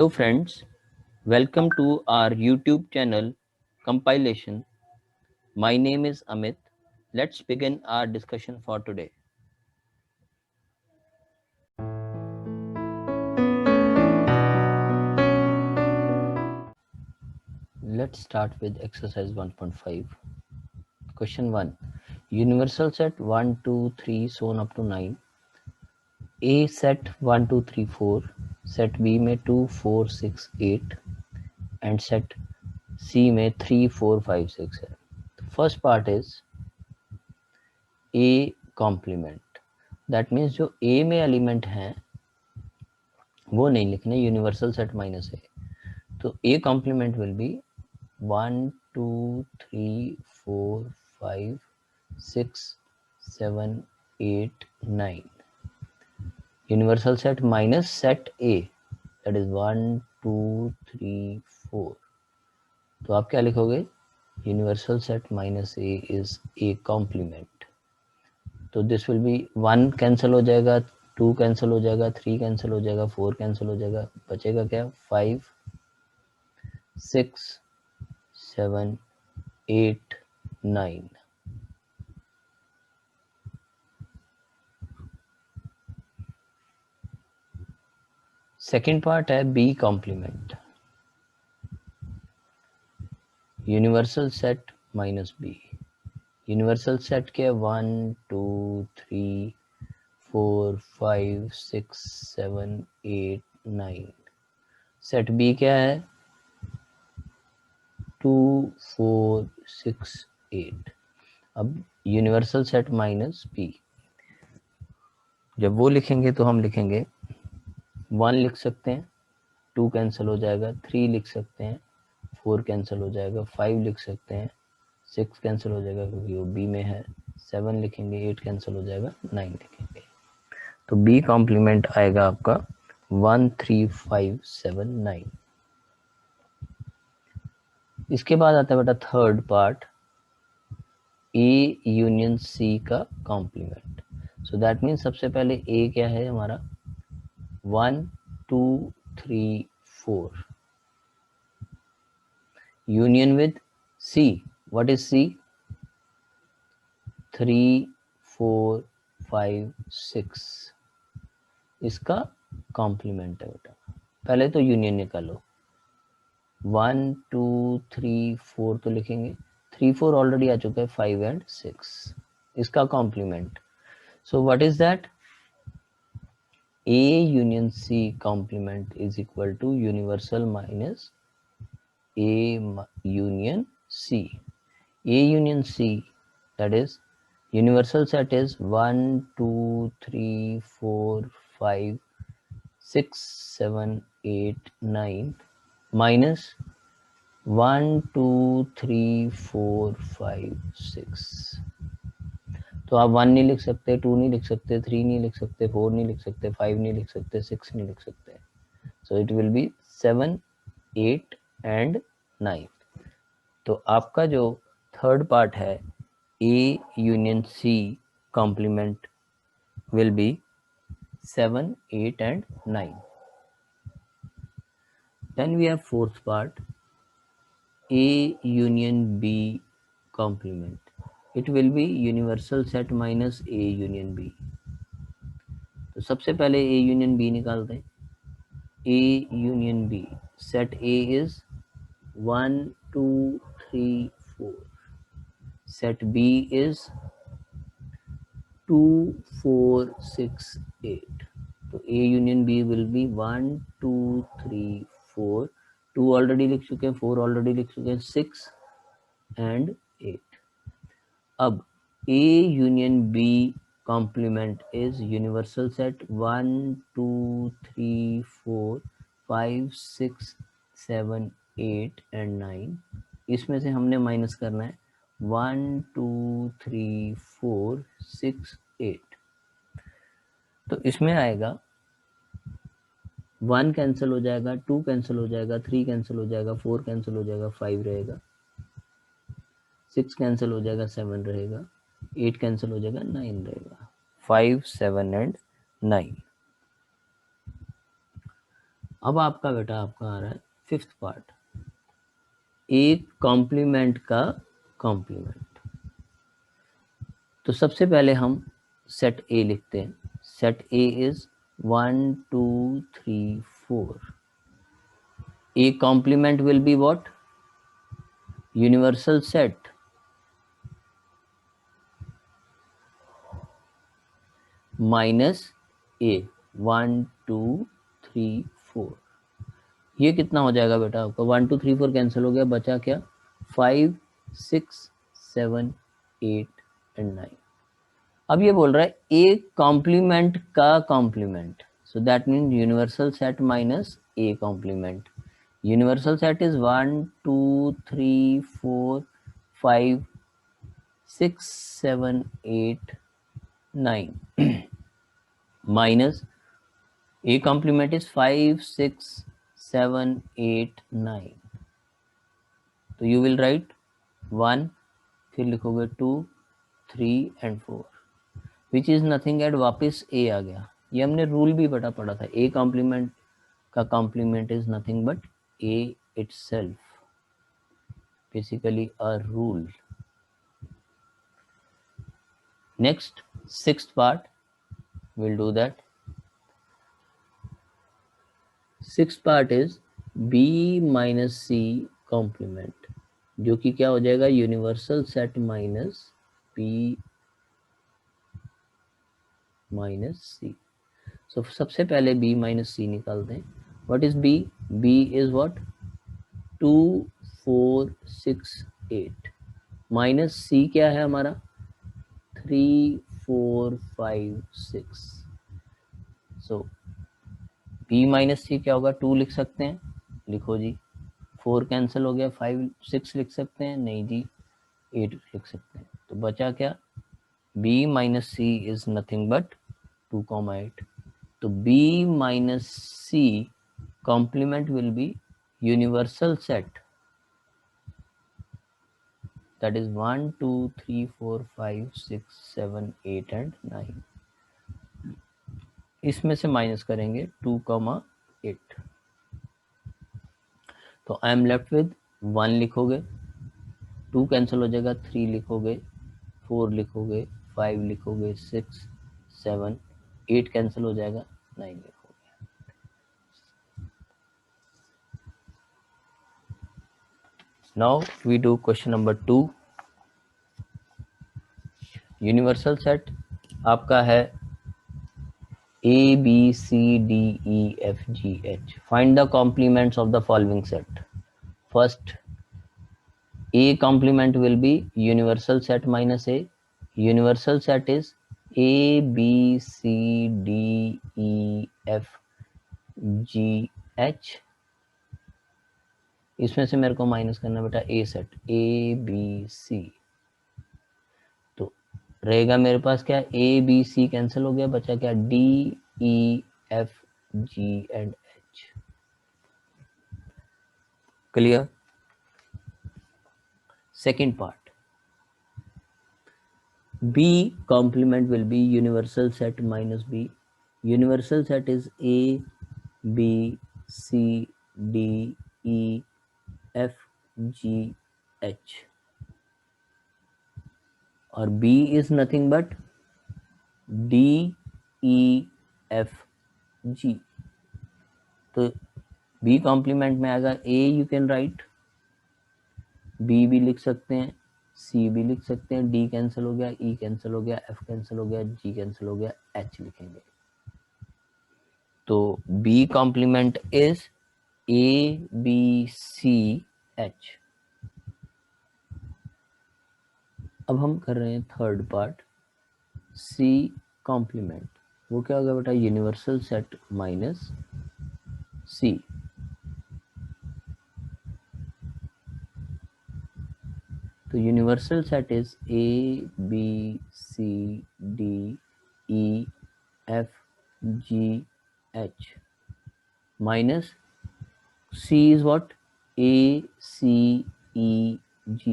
Hello friends, welcome to our YouTube channel Compilation. My name is Amit. Let's begin our discussion for today. Let's start with exercise 1.5. Question 1. Universal set 1, 2, 3, so on up to 9. A set 1, 2, 3, 4. Set B में 2, 4, 6, 8. And set C में 3, 4, 5, 6 है. The first part is A complement. That means जो A में element हैं वो नहीं लिखने, universal set minus है. तो A complement will be 1 2 3 4 5 6 7 8 9. Universal set minus set A, that is 1 2 3 4. तो आप क्या लिखोगे? Universal set minus A is A complement. तो दिस विल बी 1 कैंसिल हो जाएगा, 2 कैंसिल हो जाएगा, 3 कैंसिल हो जाएगा, 4 कैंसिल हो जाएगा, बचेगा क्या? 5 6 7 8 9. सेकेंड पार्ट है B complement. Universal set minus B. Universal set के 1 2 3 4 5 6 7 8 9. सेट बी क्या है? 2 4 6 8. अब यूनिवर्सल सेट माइनस बी जब वो लिखेंगे तो हम लिखेंगे 1 लिख सकते हैं, 2 कैंसिल हो जाएगा, 3 लिख सकते हैं, 4 कैंसिल हो जाएगा, 5 लिख सकते हैं, 6 कैंसिल हो जाएगा क्योंकि वो बी में है, 7 लिखेंगे, 8 कैंसिल हो जाएगा, 9 लिखेंगे. तो बी कॉम्प्लीमेंट आएगा आपका 1 3 5 7 9. इसके बाद आता है बेटा third part, A union C का कॉम्प्लीमेंट. सो दैट मीन्स सबसे पहले ए क्या है हमारा? 1 2 3 4 union with C. What is C? 3 4 5 6. इसका कॉम्प्लीमेंट है बेटा. पहले तो यूनियन निकालो. 1 2 3 4 तो लिखेंगे, 3 4 ऑलरेडी आ चुका है, 5 एंड 6. इसका complement. So what is that? A union C complement is equal to universal minus A union C. A union C, that is universal set is 1 2 3 4 5 6 7 8 9 minus 1 2 3 4 5 6. तो आप 1 नहीं लिख सकते, 2 नहीं लिख सकते, 3 नहीं लिख सकते, 4 नहीं लिख सकते, 5 नहीं लिख सकते, 6 नहीं लिख सकते. So it will be 7 8 and 9. तो आपका जो थर्ड पार्ट है A union C complement will be 7 8 and 9. Then we have fourth part, A union B complement. It will be universal set minus A union B. तो सबसे पहले A union B निकालते हैं. A union B, set A is 1 2 3 4. Set B is 2 4 6 8. तो A union B will be 1 2 3 4. 2 already लिख चुके हैं, 4 already लिख चुके हैं, 6 एंड 8. अब A union B complement is universal set 1 2 3 4 5 6 7 8 and 9. इसमें से हमने माइनस करना है 1 2 3 4 6 8. तो इसमें आएगा 1 कैंसिल हो जाएगा, 2 कैंसिल हो जाएगा, 3 कैंसिल हो जाएगा, 4 कैंसिल हो जाएगा, 5 रहेगा, 6 कैंसिल हो जाएगा, 7 रहेगा, 8 कैंसिल हो जाएगा, 9 रहेगा. 5 7 एंड 9. अब आपका बेटा आपका आ रहा है फिफ्थ पार्ट, एक कॉम्प्लीमेंट का कॉम्प्लीमेंट। तो सबसे पहले हम सेट ए लिखते हैं। Set A is 1 2 3 4। A complement will be what? Universal set minus A 1 2 3 4। ये कितना हो जाएगा बेटा आपका? 1 2 3 4 कैंसिल हो गया, बचा क्या? 5 6 7 8 एंड 9। अब ये बोल रहा है ए कॉम्प्लीमेंट का complement, so that mean universal set minus A complement. Universal set is 1 2 3 4 5 6 7 8 9 minus a complement is 5 6 7 8 9। तो you will write 1, फिर लिखोगे 2 3 and 4 which is nothing at वापस a आ गया। ये हमने रूल भी बड़ा पढ़ा था, a complement का complement is nothing but a itself, basically a rule। Next, sixth part, we'll do that। Sixth part is b minus c complement, जो कि क्या हो जाएगा? Universal set minus b minus C. So सबसे पहले b minus C निकालते हैं। What is b? b is what? 2 4 6 8 minus c क्या है हमारा? 3 4 5 6। सो b माइनस सी क्या होगा? 2 लिख सकते हैं, लिखो जी। 4 कैंसिल हो गया, 5 6 लिख सकते हैं, नहीं जी 8 लिख सकते हैं। तो बचा क्या? b minus C is nothing but 2 8। तो b minus C complement will be universal set, that is 1 2 3 4 5 6 7 8 and 9। इसमें से माइनस करेंगे 2 8। तो आई एम लेफ्ट विद 1 लिखोगे, 2 कैंसिल हो जाएगा, 3 लिखोगे, 4 लिखोगे, 5 लिखोगे, 6 7 8 कैंसिल हो जाएगा, 9 लिखोगे। Now we do question number 2। Universal set आपका है A B C D E F G H। Find the complements of the following set। First, A complement will be universal set minus A। Universal set is A B C D E F G H। इसमें से मेरे को minus करना बेटा A set, A B C। तो रहेगा मेरे पास क्या? A B C कैंसिल हो गया, बचा क्या? D E F G and H। Clear? Second part, B complement will be universal set minus B। Universal set is A B C D E F G H और B is nothing but D E F G। तो B complement में आएगा A, you can write, B भी लिख सकते हैं, C भी लिख सकते हैं, D कैंसिल हो गया, E कैंसिल हो गया, F कैंसिल हो गया, G कैंसिल हो गया, H लिखेंगे। तो B complement is A B C H। अब हम कर रहे हैं थर्ड पार्ट, C कॉम्प्लीमेंट। वो क्या होगा बेटा? Universal set minus C। तो universal set is A B C D E F G H minus C is what? A C E G।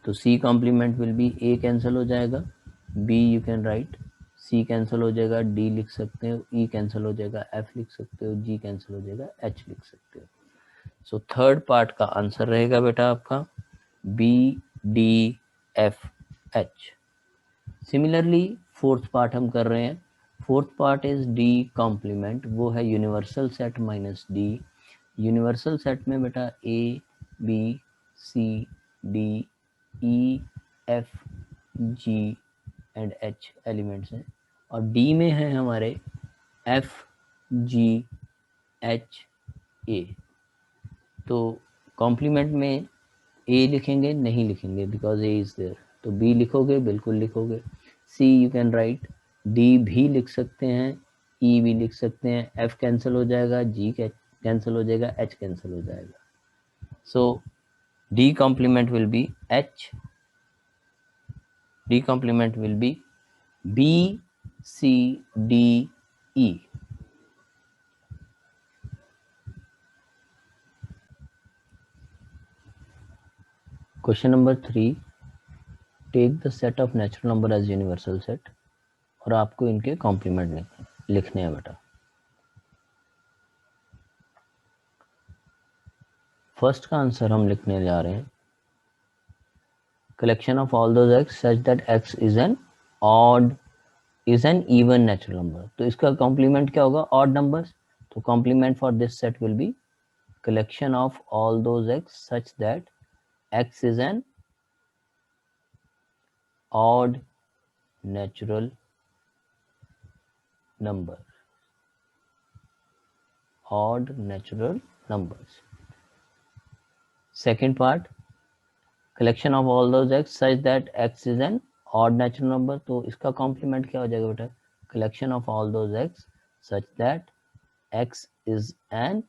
तो C complement will be A cancel हो जाएगा, B you can write, C cancel हो जाएगा, D लिख सकते हो, E cancel हो जाएगा, F लिख सकते हो, G कैंसिल हो जाएगा, H लिख सकते हो। सो थर्ड पार्ट का आंसर रहेगा बेटा आपका B, D, F, H। Similarly fourth part हम कर रहे हैं। Fourth part is D complement, वो है universal set minus D। Universal set में बेटा A, B, C, D, E, F, G and H elements हैं, और D में है हमारे F, G, H, A। तो कॉम्प्लीमेंट में A लिखेंगे नहीं लिखेंगे बिकॉज A इज देयर, तो B लिखोगे बिल्कुल लिखोगे। C you can right, D भी लिख सकते हैं, E भी लिख सकते हैं, F कैंसिल हो जाएगा, G कैंसिल हो जाएगा, H कैंसिल हो जाएगा। सो D complement will be H, D complement will be B, C, D, E। Question number 3, take the set of natural number as universal set, और आपको इनके कॉम्प्लीमेंट लिखने हैं बेटा। फर्स्ट का आंसर हम लिखने जा रहे हैं, collection of all those x such that x is an odd is an even natural number। तो इसका कॉम्प्लीमेंट क्या होगा, odd numbers। तो complement for this set will be collection of all those x such that x is an odd natural number, odd natural numbers। second part, collection of all those x such that x is an odd natural number। तो इसका complement क्या हो जाएगा बेटा, collection of all those x such that x is an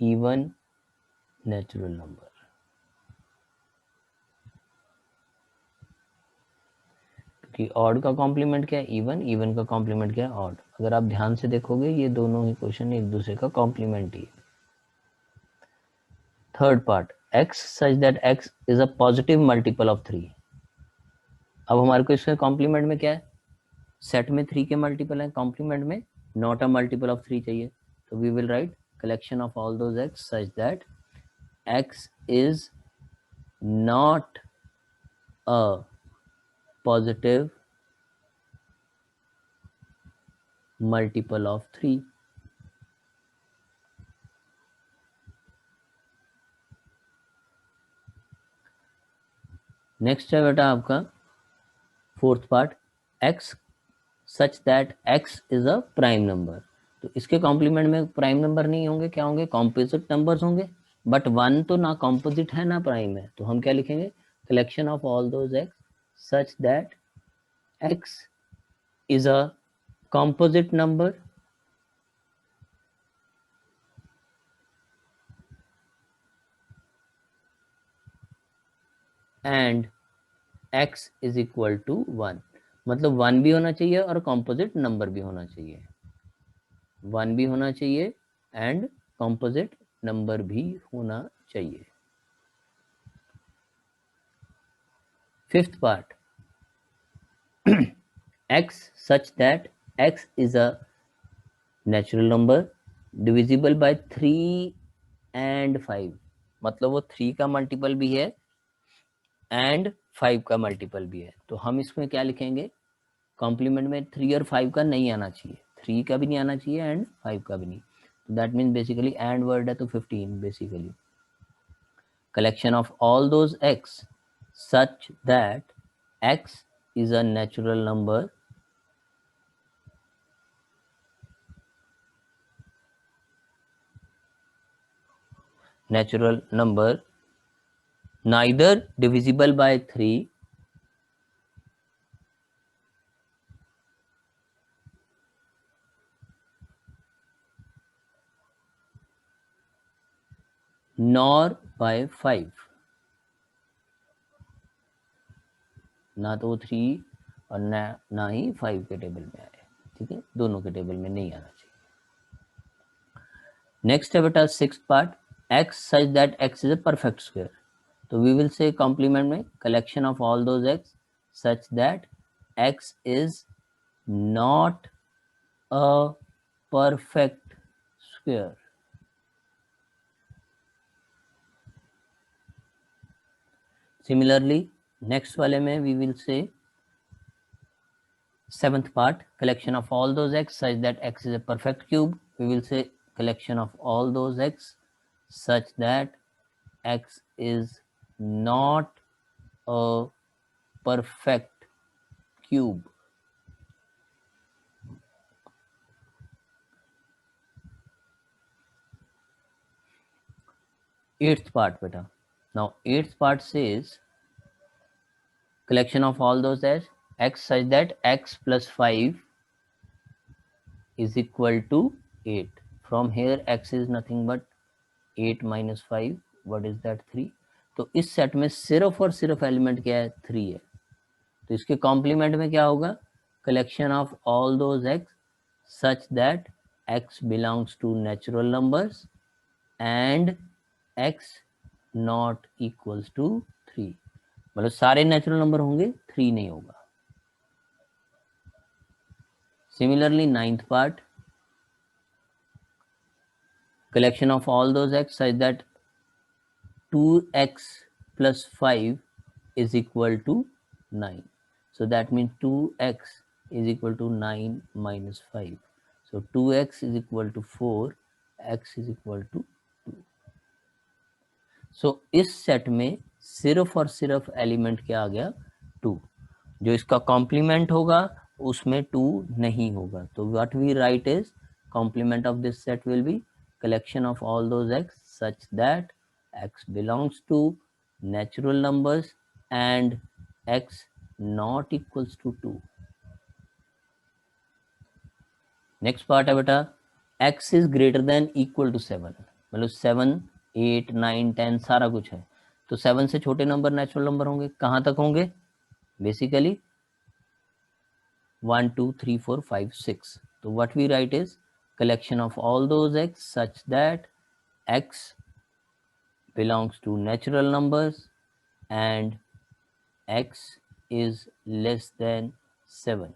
even natural number। कि odd का complement क्या है, इवन, इवन का कॉम्प्लीमेंट क्या है, ऑड। अगर आप ध्यान से देखोगे ये दोनों ही क्वेश्चन एक दूसरे का कॉम्प्लीमेंट ही है। Third part, x such that x is a positive multiple of 3। अब हमारे को इसके कॉम्प्लीमेंट में क्या है, सेट में 3 के मल्टीपल है, कॉम्प्लीमेंट में नॉट अ मल्टीपल ऑफ 3 चाहिए। तो we will write collection of all those x such that x is not a positive multiple of 3। Next है बेटा आपका fourth part, x such that x is a prime number. तो इसके complement में prime number नहीं होंगे, क्या होंगे, कॉम्पोजिट नंबर्स होंगे। बट 1 तो ना कॉम्पोजिट है ना प्राइम है, तो हम क्या लिखेंगे, collection of all those x such that x is a composite number and x is equal to 1। मतलब 1 भी होना चाहिए और कॉम्पोजिट नंबर भी होना चाहिए, 1 भी होना चाहिए एंड कॉम्पोजिट नंबर भी होना चाहिए। Fifth part, x such that x is a natural number divisible by 3 and 5। मतलब वो 3 का मल्टीपल भी है एंड 5 का मल्टीपल भी है। तो हम इसमें क्या लिखेंगे, कॉम्प्लीमेंट में 3 और 5 का नहीं आना चाहिए, 3 का भी नहीं आना चाहिए एंड 5 का भी नहीं। तो that means basically and word है तो 15 basically. Collection of all those x such that x is a natural number neither divisible by 3 nor by 5। ना तो 3 और ना ही 5 के टेबल में आए, ठीक है, दोनों के टेबल में नहीं आना चाहिए। नेक्स्ट है बेटा sixth part, x such that x is a perfect square. तो वी विल से कॉम्प्लीमेंट में collection of all those x such that x is not a perfect square. Similarly, next वाले में we will say seventh part, collection of all those x such that x is a perfect cube. We will say collection of all those x such that x is not a perfect cube. Eighth part, beta. Now, eighth part says collection of all those x such that x plus 5 is equal to 8. From here, x is nothing but 8 minus 5. What is that? 3. तो इस set में सिर्फ और सिर्फ element क्या है? 3 है. तो इसके कॉम्प्लीमेंट में क्या होगा? Collection of all those x such that x belongs to natural numbers and x not equals to 3. मतलब सारे नेचुरल नंबर होंगे, 3 नहीं होगा. Similarly, ninth part, collection of all those x such that 2x plus 5 is equal to 9. So that means 2x is equal to 9 minus 5. So 2x is equal to 4, x is equal to 2. So इस set में सिर्फ और सिर्फ element क्या आ गया? 2. जो इसका complement होगा उसमें 2 नहीं होगा. तो what we write is complement of this set will be collection of all those x such that x belongs to natural numbers and x not equals to 2. Next part है बेटा x is greater than equal to 7. मतलब 7, 8, 9, 10 सारा कुछ है. तो 7 से छोटे number natural number होंगे. कहाँ तक होंगे? Basically 1, 2, 3, 4, 5, 6. So what we write is collection of all those x such that x belongs to natural numbers and x is less than 7.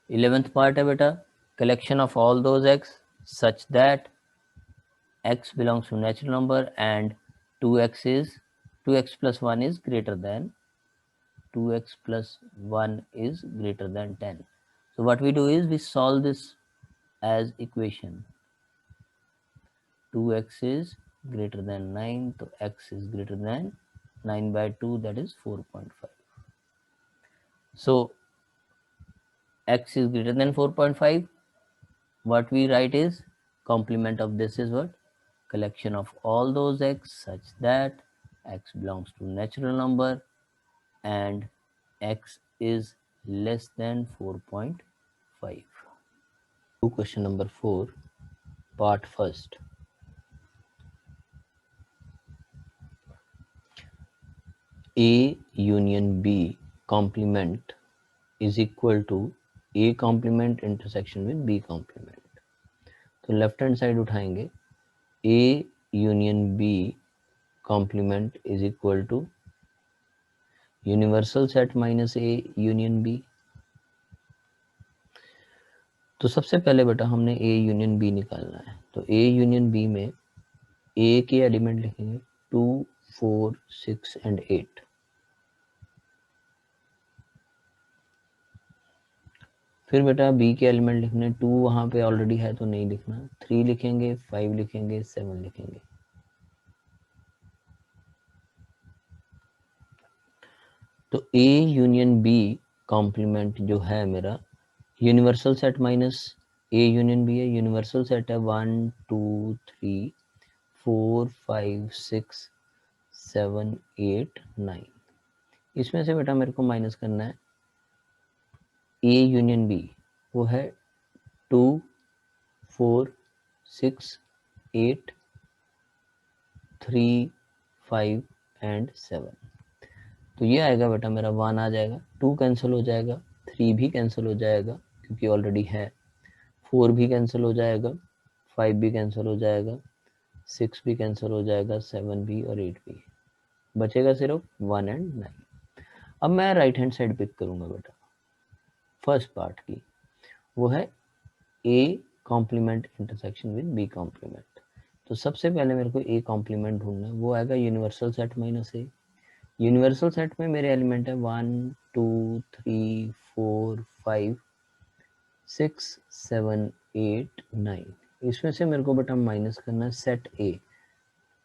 11th part है बेटा collection of all those x such that x belongs to natural number and 2x plus 1 is greater than 2x plus 1 is greater than 10. So what we do is we solve this as equation. 2x is greater than 9, so x is greater than 9 by 2, that is 4.5. So x is greater than 4.5. What we write is complement of this is what? Collection of all those x such that x belongs to natural number and x is less than 4.5. Question number 4, part first. A union B complement is equal to A complement intersection with B complement. तो left hand side उठाएंगे. A union B complement is equal to universal set minus A union B. तो सबसे पहले बेटा हमने A union B निकालना है. तो A यूनियन B में A के एलिमेंट लिखेंगे 2, 4, 6 एंड 8. फिर बेटा B के एलिमेंट लिखने 2 वहां पे ऑलरेडी है तो नहीं लिखना. 3 लिखेंगे, 5 लिखेंगे, 7 लिखेंगे. तो A यूनियन B कॉम्प्लीमेंट जो है मेरा universal set minus A union B है. यूनिवर्सल सेट है 1, 2, 3, 4, 5, 6, 7, 8, 9. इसमें से बेटा मेरे को माइनस करना है A यूनियन B. वो है 2, 4, 6, 8, 3, 5 एंड 7. तो ये आएगा बेटा मेरा 1 आ जाएगा. 2 कैंसिल हो जाएगा, 3 भी कैंसिल हो जाएगा क्योंकि ऑलरेडी है. 4 भी कैंसिल हो जाएगा, 5 भी कैंसिल हो जाएगा, 6 भी कैंसिल हो जाएगा, 7 भी और 8 भी. बचेगा सिर्फ 1 एंड 9. अब मैं राइट हैंड साइड पिक करूंगा बेटा फर्स्ट पार्ट की, वो है A complement intersection with B complement. तो सबसे पहले मेरे को ए कॉम्प्लीमेंट ढूंढना है, वो आएगा यूनिवर्सल सेट माइनस ए। यूनिवर्सल सेट में मेरे एलिमेंट है 1 2 3 4 5 6 7 8 9। इसमें से मेरे को बेटा माइनस करना है सेट ए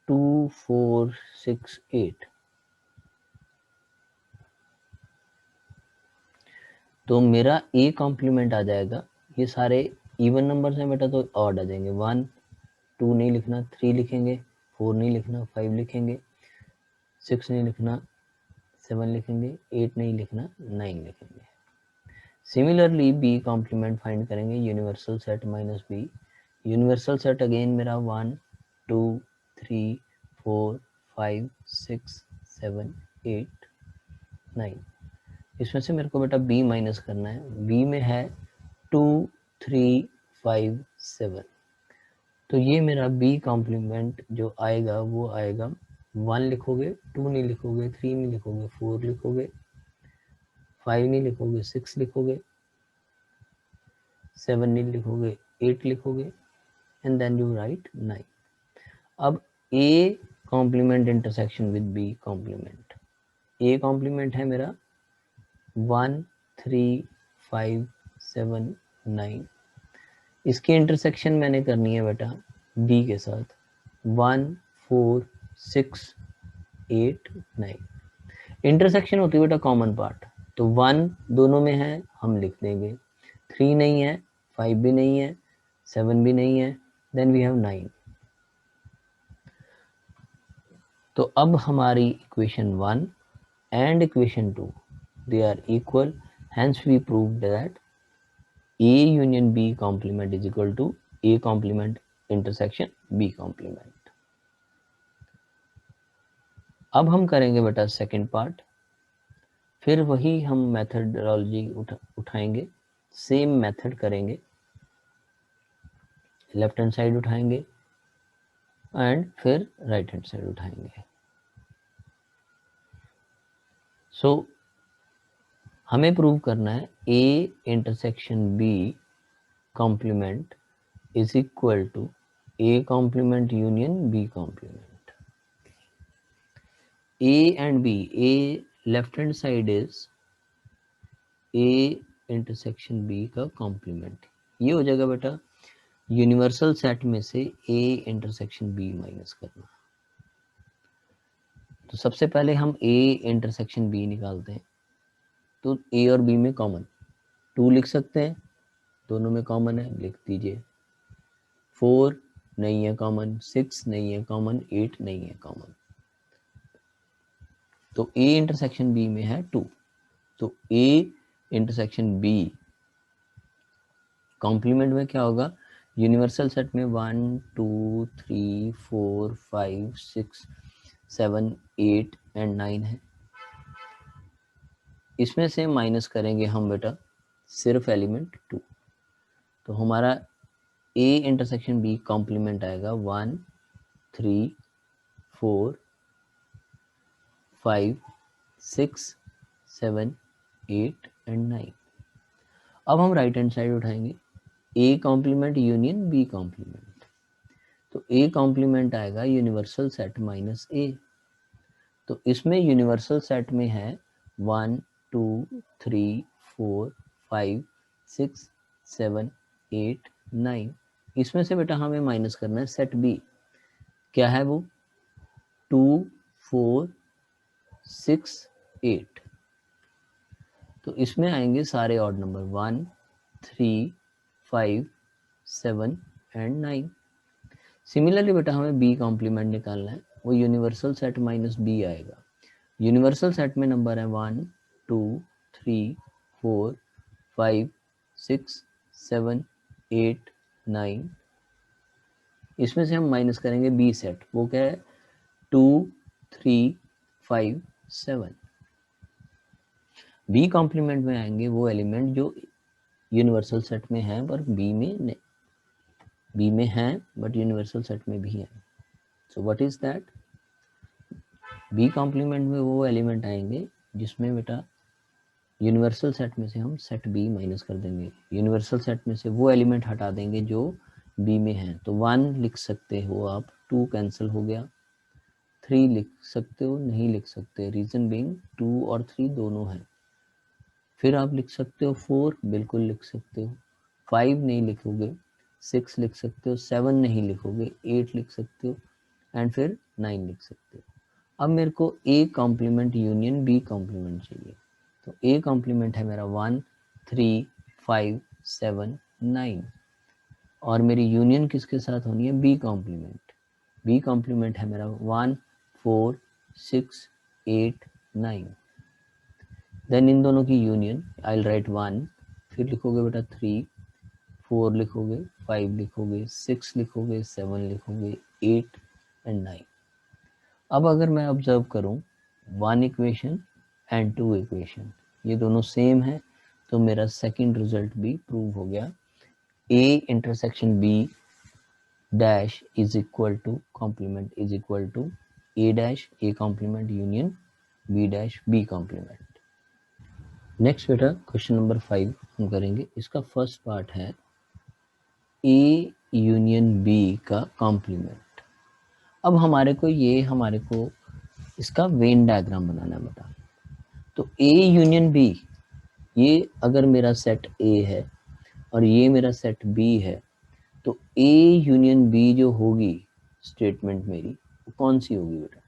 2 4 6 8। तो मेरा ए कॉम्प्लीमेंट आ जाएगा, ये सारे इवन नंबर्स हैं बेटा तो ऑड आ जाएंगे। 1 2 नहीं लिखना, 3 लिखेंगे, 4 नहीं लिखना, 5 लिखेंगे, 6 नहीं लिखना, 7 लिखेंगे, 8 नहीं लिखना, 9 लिखेंगे। सिमिलरली बी कॉम्प्लीमेंट फाइंड करेंगे universal set minus B. Universal set again मेरा 1 2 3 4 5 6 7 8 9। इसमें से मेरे को बेटा बी माइनस करना है। बी में है 2 3 5 7। तो ये मेरा बी कॉम्प्लीमेंट जो आएगा वो आएगा 1 लिखोगे, 2 नहीं लिखोगे, 3 नहीं लिखोगे, 4 लिखोगे, 5 नहीं लिखोगे, 6 लिखोगे, 7 नहीं लिखोगे, 8 लिखोगे, एंड देन यू राइट 9। अब A complement intersection with B complement. A complement है मेरा 1 3 5 7 9। इसकी इंटरसेक्शन मैंने करनी है बेटा बी के साथ 1 4 6 8 9। इंटरसेक्शन होती है बेटा कॉमन पार्ट, तो 1 दोनों में है हम लिख देंगे, 3 नहीं है, 5 भी नहीं है, 7 भी नहीं है, देन वी हैव 9। तो अब हमारी equation 1 and equation 2 they are equal, hence we prove that A union B complement is equal to A complement intersection B complement। अब हम करेंगे बेटा सेकंड पार्ट, फिर वही हम मेथडोलॉजी उठाएंगे, सेम मेथड करेंगे, लेफ्ट हैंड साइड उठाएंगे एंड फिर राइट हैंड साइड उठाएंगे। सो हमें प्रूव करना है A intersection B complement is equal to A complement union B complement। A and B, A left hand side is A intersection B का complement। ये हो जाएगा बेटा यूनिवर्सल सेट में से A इंटरसेक्शन B माइनस करना। तो सबसे पहले हम A इंटरसेक्शन B निकालते हैं। तो A और B में कॉमन 2 लिख सकते हैं, दोनों में कॉमन है, लिख दीजिए। 4 नहीं है कॉमन, 6 नहीं है कॉमन, 8 नहीं है कॉमन। तो A इंटरसेक्शन B में है 2। तो A इंटरसेक्शन B कॉम्प्लीमेंट में क्या होगा, यूनिवर्सल सेट में 1 2 3 4 5 6 7 8 एंड 9 है। इसमें से माइनस करेंगे हम बेटा सिर्फ एलिमेंट 2। तो हमारा A इंटरसेक्शन B कॉम्प्लीमेंट आएगा 1 3 4 5 6 7 8 एंड 9। अब हम राइट हैंड साइड उठाएंगे, A complement union B complement. तो A कॉम्प्लीमेंट आएगा यूनिवर्सल सेट माइनस A। तो इसमें यूनिवर्सल सेट में है 1 2 3 4 5 6 7 8 9। इसमें से बेटा हमें माइनस करना है सेट B। क्या है वो, 2 4 6 8। तो इसमें आएंगे सारे ऑड नंबर 1 3 5 7 एंड 9। सिमिलरली बेटा हमें बी कॉम्प्लीमेंट निकालना है, वो यूनिवर्सल सेट माइनस बी आएगा। यूनिवर्सल सेट में नंबर है 1 2 3 4 5 6 7 8 9। इसमें से हम माइनस करेंगे बी सेट, वो क्या है 2 3 5 7। बी कॉम्प्लीमेंट में आएंगे वो एलिमेंट जो यूनिवर्सल सेट में है पर बी में नहीं, बी में है बट यूनिवर्सल सेट में भी है। So what is that, B complement में वो एलिमेंट आएंगे जिसमें बेटा यूनिवर्सल सेट में से हम सेट बी माइनस कर देंगे, यूनिवर्सल सेट में से वो एलिमेंट हटा देंगे जो बी में है। तो 1 लिख सकते हो आप, 2 कैंसिल हो गया, 3 लिख सकते हो, नहीं लिख सकते, रीजन बीइंग 2 और 3 दोनों है। फिर आप लिख सकते हो 4, बिल्कुल लिख सकते हो, 5 नहीं लिखोगे, 6 लिख सकते हो, 7 नहीं लिखोगे, 8 लिख सकते हो, एंड फिर 9 लिख सकते हो। अब मेरे को A complement union B complement चाहिए। तो ए कॉम्प्लीमेंट है मेरा 1, 3, 5, 7, 9, और मेरी यूनियन किसके साथ होनी है? B complement. बी कॉम्प्लीमेंट है मेरा 1, 4, 6, 8, 9। देन इन दोनों की यूनियन आई विल राइट 1, फिर लिखोगे बेटा 3, 4 लिखोगे, 5 लिखोगे, 6 लिखोगे, 7 लिखोगे, 8 एंड 9। अब अगर मैं ऑब्जर्व करूं 1 इक्वेशन एंड 2 इक्वेशन, ये दोनों सेम है, तो मेरा सेकंड रिजल्ट भी प्रूव हो गया। A intersection B dash is equal to complement is equal to A dash A complement union B dash B complement. Next बेटा क्वेश्चन नंबर 5 हम करेंगे। इसका फर्स्ट पार्ट है A यूनियन B का complement. अब हमारे को इसका वेन डायग्राम बनाना है बेटा। तो A यूनियन B, ये अगर मेरा सेट A है और ये मेरा सेट B है, तो A यूनियन B जो होगी स्टेटमेंट मेरी, वो कौन सी होगी बेटा?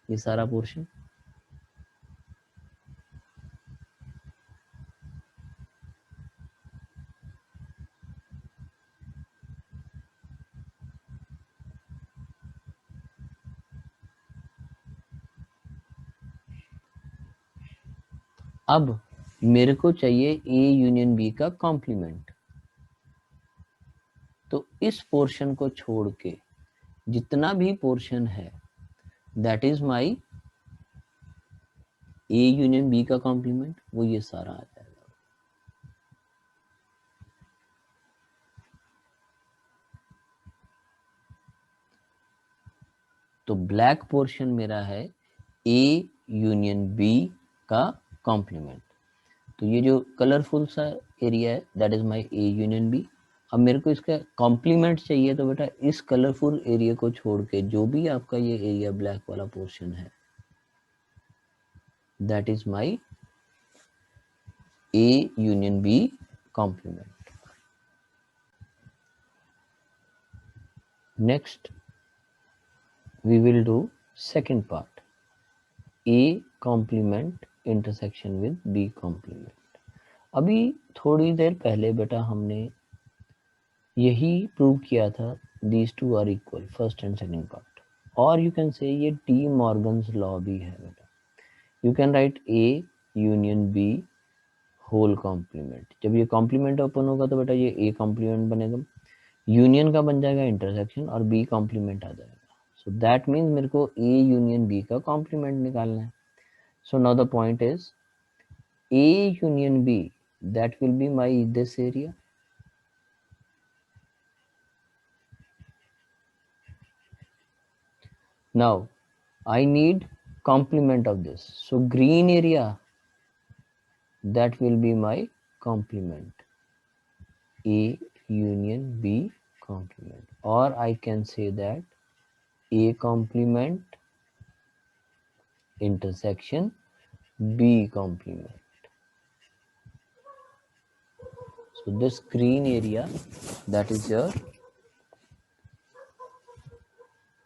ये सारा पोर्शन। अब मेरे को चाहिए A यूनियन B का कॉम्प्लीमेंट। तो इस पोर्शन को छोड़ के जितना भी पोर्शन है that is my A union B का कॉम्प्लीमेंट, वो ये सारा आ जाएगा। तो ब्लैक पोर्शन मेरा है A यूनियन B का कॉम्प्लीमेंट। तो ये जो कलरफुल सा एरिया है that is my A union B। अब मेरे को इसका कॉम्प्लीमेंट चाहिए, तो बेटा इस कलरफुल एरिया को छोड़ के जो भी आपका ये एरिया ब्लैक वाला पोर्शन है that is my A union B complement. Next we will do second part, A complement intersection with B complement। अभी थोड़ी देर पहले बेटा हमने यही प्रूव किया था, these two are equal, first and second part. और यू कैन से ये डी मॉर्गन्स लॉ भी है बेटा। You can write A union B whole complement. जब ये कॉम्प्लीमेंट ओपन होगा तो बेटा ये A कॉम्प्लीमेंट बनेगा, यूनियन का बन जाएगा इंटरसेक्शन, और B कॉम्प्लीमेंट आ जाएगा। So that means मेरे को A यूनियन B का कॉम्प्लीमेंट निकालना है। So now the point is A union B, that will be my this area. Now I need complement of this. So green area, that will be my complement, A union B complement, or I can say that A complement intersection B complement. So this green area, that is your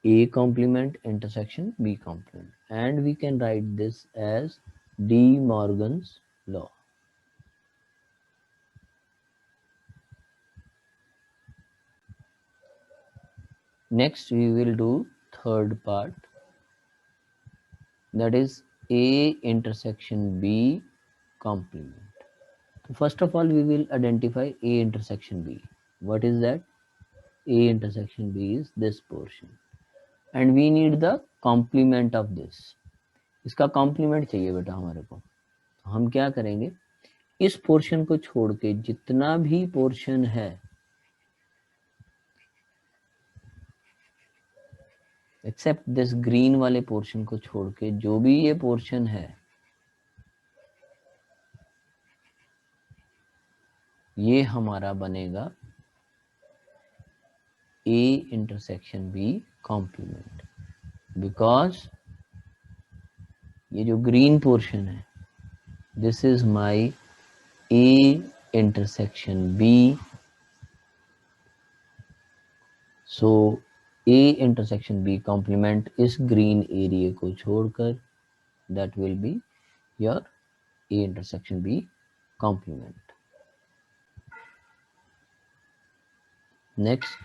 A complement intersection B complement, and we can write this as De Morgan's law. Next we will do third part, that is A intersection B complement. So first of all we will identify A intersection B. What is that? A intersection B is this portion, and we need the complement of this. इसका complement चाहिए बेटा हमारे को। तो हम क्या करेंगे, इस पोर्शन को छोड़ के जितना भी पोर्शन है, एक्सेप्ट दिस ग्रीन वाले पोर्शन को छोड़ के जो भी ये पोर्शन है, ये हमारा बनेगा A intersection B complement, because ये जो ग्रीन पोर्शन है this is my A intersection B, so A intersection B complement इस ग्रीन एरिया को छोड़कर that will be your A intersection B complement. Next,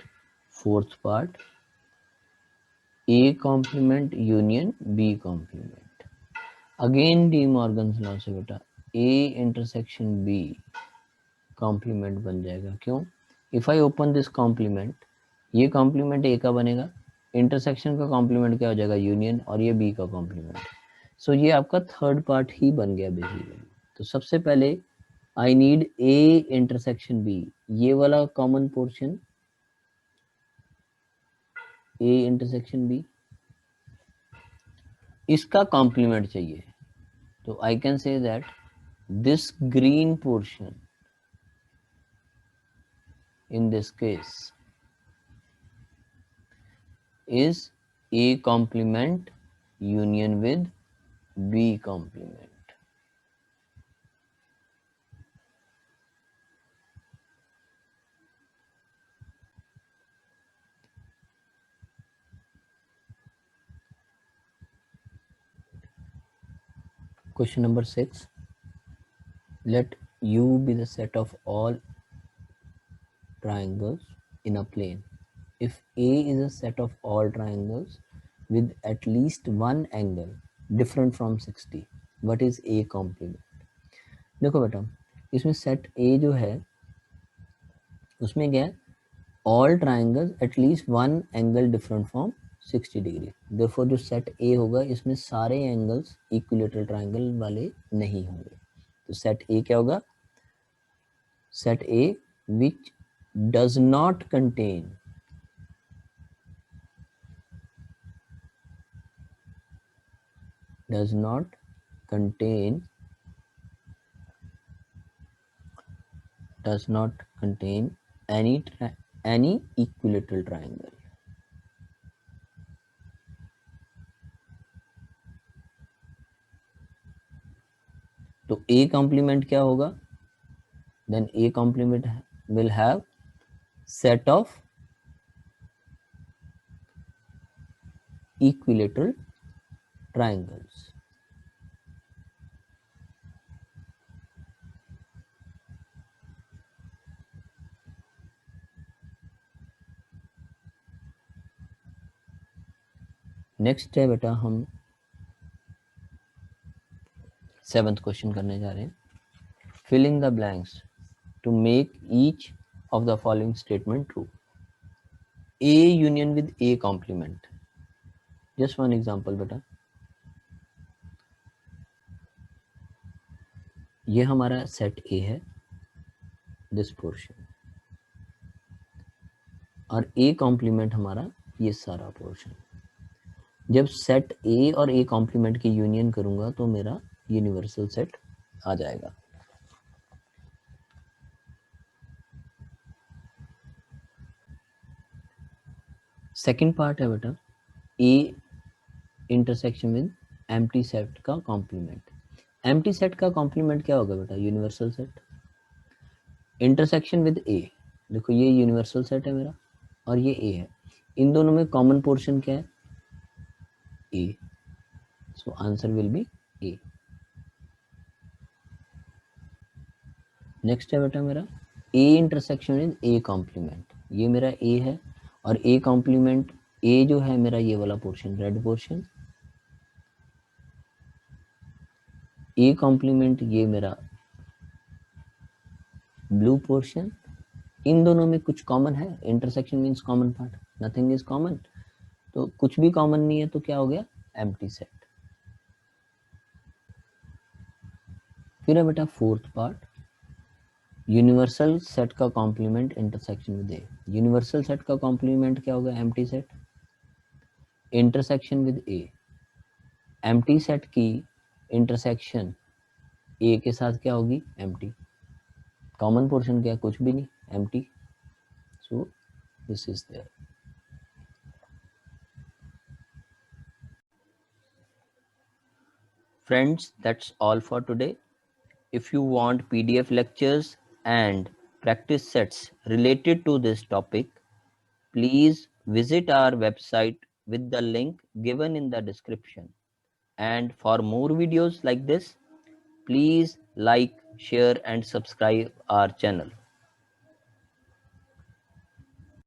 fourth part, A complement union B complement. Again De Morgan's law से बेटा A intersection B complement बन जाएगा. क्यों? If I open this complement, ये complement A का बनेगा, intersection का complement क्या हो जाएगा? Union, और ये B का complement. So ये आपका थर्ड पार्ट ही बन गया बेसिकली. तो सबसे पहले I need A intersection B, ये वाला common portion A intersection B, इसका कॉम्प्लीमेंट चाहिए. तो I can say that this green portion in this case is A complement union with B complement. Question number 6. Let U be the set of all triangles in a plane. If A is a set of all triangles with at least one angle different from 60, what is A complement? देखो बेटा, इसमें set A जो है उसमें क्या है, all triangles at least one angle different from 60 degree. therefore जो set A होगा इसमें सारे एंगल्स इक्विलेटरल ट्राइंगल वाले नहीं होंगे. तो सेट A क्या होगा? Set A which does not contain any equilateral triangle. तो A complement क्या होगा? Then A complement will have set of equilateral triangles. Next है बेटा, हम 7th क्वेश्चन करने जा रहे हैं. fill in the blanks to make each of the following statement true. A union with A complement. Just one example बेटा. ये हमारा सेट A है, दिस पोर्शन, और A कॉम्प्लीमेंट हमारा ये सारा पोर्शन. जब सेट A और A कॉम्प्लीमेंट की यूनियन करूंगा तो मेरा यूनिवर्सल सेट आ जाएगा. सेकंड पार्ट है बेटा, A intersection with empty set का कॉम्प्लीमेंट. एम्प्टी सेट का कॉम्प्लीमेंट क्या होगा बेटा? Universal set. Intersection with A, देखो ये यूनिवर्सल सेट है मेरा और ये A है, इन दोनों में कॉमन पोर्शन क्या है? A. So answer will be A. Next है बेटा मेरा A intersection with A complement. ये मेरा A है और A कॉम्प्लीमेंट A जो है मेरा ये वाला portion, red portion, A complement ये मेरा ब्लू पोर्शन. इन दोनों में कुछ कॉमन है? Intersection means common part, nothing is common. तो कुछ भी कॉमन नहीं है तो क्या हो गया? Empty set. फिर है बेटा फोर्थ पार्ट, यूनिवर्सल सेट का complement intersection with A. Universal set का कॉम्प्लीमेंट क्या होगा? Empty set. Intersection with A, empty set की इंटरसेक्शन ए के साथ क्या होगी? एम्प्टी. कॉमन पोर्शन क्या है? कुछ भी नहीं, empty. So this is there. Friends, that's all for today. If you want PDF lectures and practice sets related to this topic, please visit our website with the link given in the description. And for more videos like this, please like, share and subscribe our channel.